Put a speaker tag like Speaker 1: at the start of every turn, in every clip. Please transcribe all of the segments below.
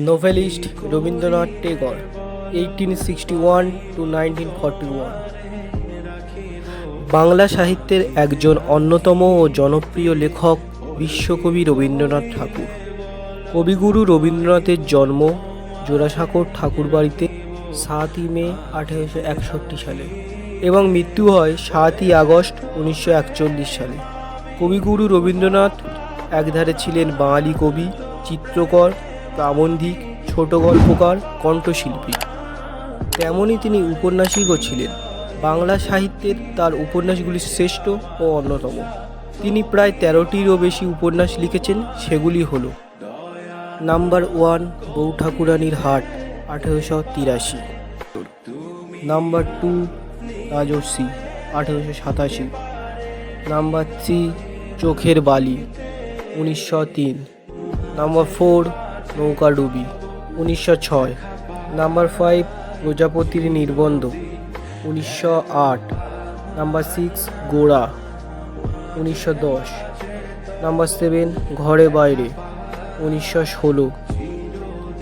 Speaker 1: Novelist Rabindranath Tagore 1861 to 1941। Bangla সাহিত্যের একজন অন্যতম ও জনপ্রিয় লেখক বিশ্বকবি রবীন্দ্রনাথ ঠাকুর। কবিগুরু রবীন্দ্রনাথের জন্ম জোড়াসাঁকোর ঠাকুরবাড়িতে 7ই মে 1861 সালে এবং মৃত্যু হয় 7ই আগস্ট 1941 সালে। কবিগুরু রবীন্দ্রনাথ একধারে ছিলেন বাঙালি কবি, চিত্রকর, প্রাবন্ধিক, ছোট গল্পকার, কণ্ঠশিল্পী, তেমনই তিনি উপন্যাসিকও ছিলেন। বাংলা সাহিত্যের তার উপন্যাসগুলি শ্রেষ্ঠ ও অন্যতম। তিনি প্রায় 13টিরও বেশি উপন্যাস লিখেছেন। সেগুলি হল: নাম্বার 1 বউ ঠাকুরানীর হাট 1883, নাম্বার 2 রাজর্ষি 1887, নাম্বার 3 চোখের বালি 1903, নাম্বার 4 নৌকাডুবি 1906, নাম্বার 5 প্রজাপতির নির্বন্ধ 1908, নাম্বার 6 গোড়া 1910, নাম্বার 7 ঘরে বাইরে 1916,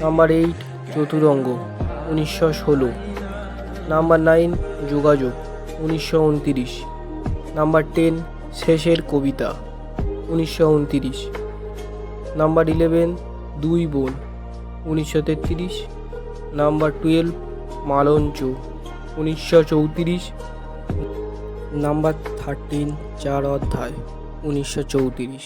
Speaker 1: নাম্বার 8 চতুরঙ্গ 1916, নাম্বার 9 যোগাযোগ 1929, নাম্বার 10 শেষের কবিতা 1929, নাম্বার 11 দুই বোন 1933, নাম্বার 12 মালঞ্চ 1934, নাম্বার 13 চার অধ্যায় 1934।